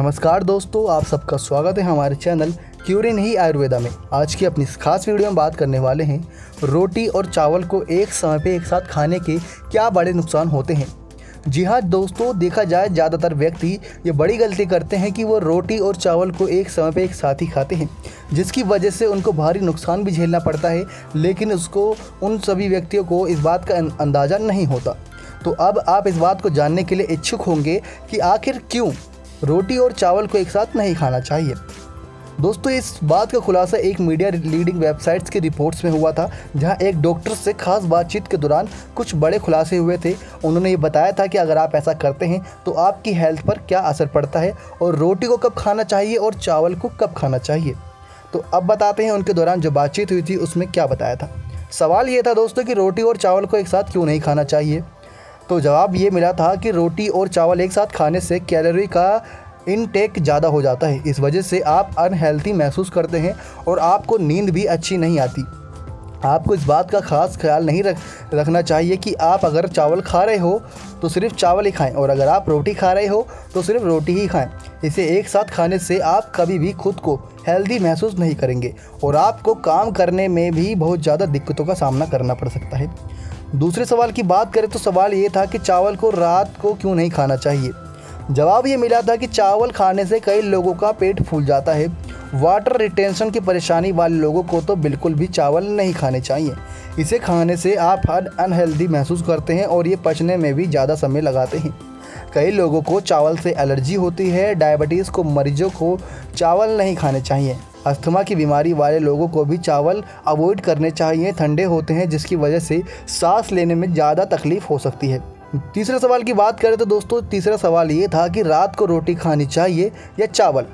नमस्कार दोस्तों, आप सबका स्वागत है हमारे चैनल क्यूरिन ही आयुर्वेदा में। आज की अपनी खास वीडियो में बात करने वाले हैं रोटी और चावल को एक समय पे एक साथ खाने के क्या बड़े नुकसान होते हैं। जी हाँ दोस्तों, देखा जाए ज़्यादातर व्यक्ति ये बड़ी गलती करते हैं कि वो रोटी और चावल को एक समय पे एक साथ ही खाते हैं, जिसकी वजह से उनको भारी नुकसान भी झेलना पड़ता है, लेकिन उसको उन सभी व्यक्तियों को इस बात का अंदाज़ा नहीं होता। तो अब आप इस बात को जानने के लिए इच्छुक होंगे कि आखिर क्यों रोटी और चावल को एक साथ नहीं खाना चाहिए। दोस्तों, इस बात का खुलासा एक मीडिया लीडिंग वेबसाइट्स की रिपोर्ट्स में हुआ था, जहां एक डॉक्टर से खास बातचीत के दौरान कुछ बड़े खुलासे हुए थे। उन्होंने ये बताया था कि अगर आप ऐसा करते हैं तो आपकी हेल्थ पर क्या असर पड़ता है और रोटी को कब खाना चाहिए और चावल को कब खाना चाहिए। तो अब बताते हैं उनके दौरान जो बातचीत हुई थी उसमें क्या बताया था। सवाल ये था दोस्तों कि रोटी और चावल को एक साथ क्यों नहीं खाना चाहिए। तो जवाब ये मिला था कि रोटी और चावल एक साथ खाने से कैलोरी का इनटेक ज़्यादा हो जाता है। इस वजह से आप अनहेल्थी महसूस करते हैं और आपको नींद भी अच्छी नहीं आती। आपको इस बात का खास ख्याल नहीं रखना चाहिए कि आप अगर चावल खा रहे हो तो सिर्फ चावल ही खाएं और अगर आप रोटी खा रहे हो तो सिर्फ रोटी ही खाएं। इसे एक साथ खाने से आप कभी भी खुद को हेल्दी महसूस नहीं करेंगे और आपको काम करने में भी बहुत ज़्यादा दिक्कतों का सामना करना पड़ सकता है। दूसरे सवाल की बात करें तो सवाल ये था कि चावल को रात को क्यों नहीं खाना चाहिए। जवाब ये मिला था कि चावल खाने से कई लोगों का पेट फूल जाता है। वाटर रिटेंशन की परेशानी वाले लोगों को तो बिल्कुल भी चावल नहीं खाने चाहिए। इसे खाने से आप अनहेल्दी महसूस करते हैं और ये पचने में भी ज़्यादा समय लगाते हैं। कई लोगों को चावल से एलर्जी होती है। डायबिटीज़ को मरीजों को चावल नहीं खाने चाहिए। अस्थमा की बीमारी वाले लोगों को भी चावल अवॉइड करने चाहिए। ठंडे होते हैं जिसकी वजह से सांस लेने में ज़्यादा तकलीफ हो सकती है। तीसरे सवाल की बात करें तो दोस्तों, तीसरा सवाल ये था कि रात को रोटी खानी चाहिए या चावल।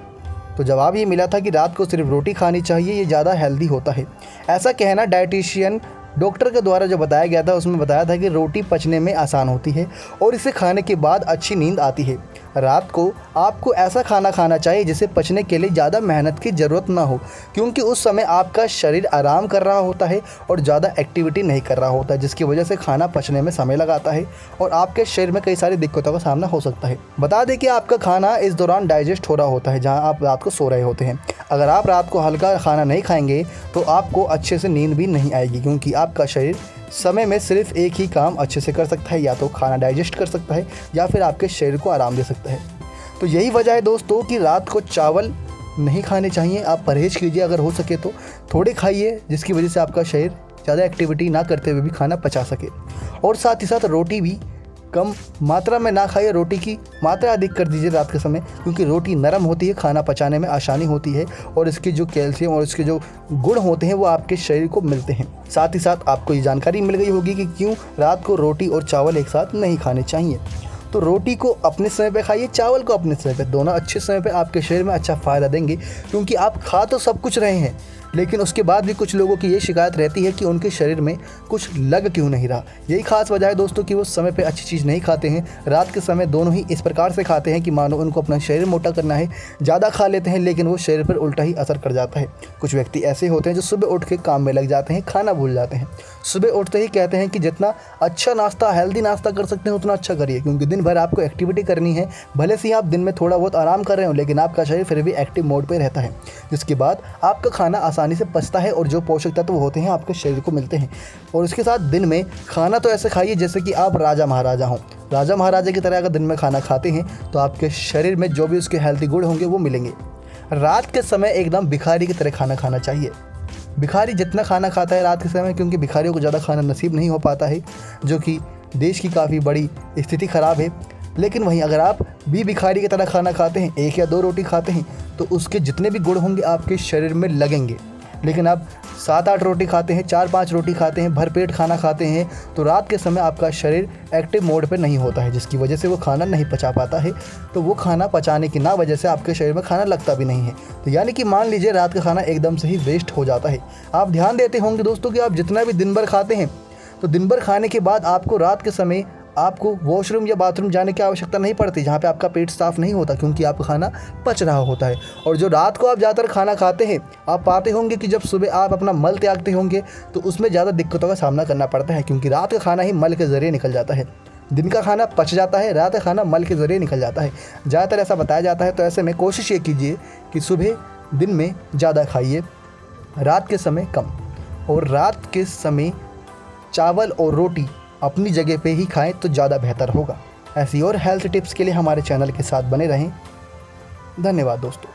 तो जवाब ये मिला था कि रात को सिर्फ रोटी खानी चाहिए, ये ज़्यादा हेल्दी होता है। ऐसा कहना डाइटिशियन डॉक्टर के द्वारा जो बताया गया था उसमें बताया था कि रोटी पचने में आसान होती है और इसे खाने के बाद अच्छी नींद आती है। रात को आपको ऐसा खाना खाना चाहिए जिसे पचने के लिए ज़्यादा मेहनत की ज़रूरत ना हो, क्योंकि उस समय आपका शरीर आराम कर रहा होता है और ज़्यादा एक्टिविटी नहीं कर रहा होता है, जिसकी वजह से खाना पचने में समय लगाता है और आपके शरीर में कई सारी दिक्कतों का सामना हो सकता है। बता दें कि आपका खाना इस दौरान डाइजेस्ट हो रहा होता है जहाँ आप रात को सो रहे होते हैं। अगर आप रात को हल्का खाना नहीं खाएंगे तो आपको अच्छे से नींद भी नहीं आएगी, क्योंकि आपका शरीर समय में सिर्फ एक ही काम अच्छे से कर सकता है, या तो खाना डाइजेस्ट कर सकता है या फिर आपके शरीर को आराम दे सकता है। तो यही वजह है दोस्तों कि रात को चावल नहीं खाने चाहिए। आप परहेज़ कीजिए, अगर हो सके तो थोड़े खाइए, जिसकी वजह से आपका शरीर ज़्यादा एक्टिविटी ना करते हुए भी खाना पचा सके। और साथ ही साथ रोटी भी कम मात्रा में ना खाइए, रोटी की मात्रा अधिक कर दीजिए रात के समय, क्योंकि रोटी नरम होती है, खाना पचाने में आसानी होती है और इसके जो कैल्शियम और इसके जो गुण होते हैं वो आपके शरीर को मिलते हैं। साथ ही साथ आपको ये जानकारी मिल गई होगी कि क्यों रात को रोटी और चावल एक साथ नहीं खाने चाहिए। तो रोटी को अपने समय पे खाइए, चावल को अपने समय पे, दोनों अच्छे समय पे आपके शरीर में अच्छा फ़ायदा देंगे, क्योंकि आप खा तो सब कुछ रहे हैं, लेकिन उसके बाद भी कुछ लोगों की ये शिकायत रहती है कि उनके शरीर में कुछ लग क्यों नहीं रहा। यही खास वजह है दोस्तों कि वो समय पे अच्छी चीज़ नहीं खाते हैं। रात के समय दोनों ही इस प्रकार से खाते हैं कि मानो उनको अपना शरीर मोटा करना है, ज़्यादा खा लेते हैं, लेकिन वो शरीर पर उल्टा ही असर कर जाता है। कुछ व्यक्ति ऐसे होते हैं जो सुबह उठ के काम में लग जाते हैं, खाना भूल जाते हैं। सुबह उठते ही कहते हैं कि जितना अच्छा नाश्ता, हेल्दी नाश्ता कर सकते हैं उतना अच्छा करिए, क्योंकि दिन भर आपको एक्टिविटी करनी है। भले से आप दिन में थोड़ा बहुत आराम कर रहे हो, लेकिन आपका शरीर फिर भी एक्टिव मोड पर रहता है, जिसके बाद आपका खाना आसानी से पचता है और जो पोषक तत्व होते हैं आपके शरीर को मिलते हैं। और इसके साथ दिन में खाना तो ऐसे खाइए जैसे कि आप राजा महाराजा हों। राजा महाराजा की तरह अगर दिन में खाना खाते हैं तो आपके शरीर में जो भी उसके हेल्दी गुण होंगे वो मिलेंगे। रात के समय एकदम भिखारी की तरह खाना खाना चाहिए। भिखारी जितना खाना खाता है रात के समय, क्योंकि भिखारियों को ज़्यादा खाना नसीब नहीं हो पाता है, जो कि देश की काफ़ी बड़ी स्थिति ख़राब है। लेकिन वहीं अगर आप भी भिखारी की तरह खाना खाते हैं, 1 या 2 रोटी खाते हैं, तो उसके जितने भी गुण होंगे आपके शरीर में लगेंगे। लेकिन आप 7-8 रोटी खाते हैं, 4-5 रोटी खाते हैं, भरपेट खाना खाते हैं, तो रात के समय आपका शरीर एक्टिव मोड पे नहीं होता है, जिसकी वजह से वो खाना नहीं पचा पाता है। तो वो खाना पचाने की ना वजह से आपके शरीर में खाना लगता भी नहीं है। तो यानी कि मान लीजिए रात का खाना एकदम से ही वेस्ट हो जाता है। आप ध्यान देते होंगे दोस्तों कि आप जितना भी दिन भर खाते हैं, तो दिन भर खाने के बाद आपको रात के समय आपको वॉशरूम या बाथरूम जाने की आवश्यकता नहीं पड़ती, जहाँ पे आपका पेट साफ़ नहीं होता, क्योंकि आपका खाना पच रहा होता है। और जो रात को आप ज़्यादातर खाना खाते हैं, आप पाते होंगे कि जब सुबह आप अपना मल त्यागते होंगे तो उसमें ज़्यादा दिक्कतों का सामना करना पड़ता है, क्योंकि रात का खाना ही मल के ज़रिए निकल जाता है। दिन का खाना पच जाता है, रात का खाना मल के ज़रिए निकल जाता है। ज़्यादातर ऐसा बताया जाता है। तो ऐसे में कोशिश ये कीजिए कि सुबह दिन में ज़्यादा खाइए, रात के समय कम, और रात के समय चावल और रोटी अपनी जगह पे ही खाएं तो ज़्यादा बेहतर होगा। ऐसी और हेल्थ टिप्स के लिए हमारे चैनल के साथ बने रहें। धन्यवाद दोस्तों।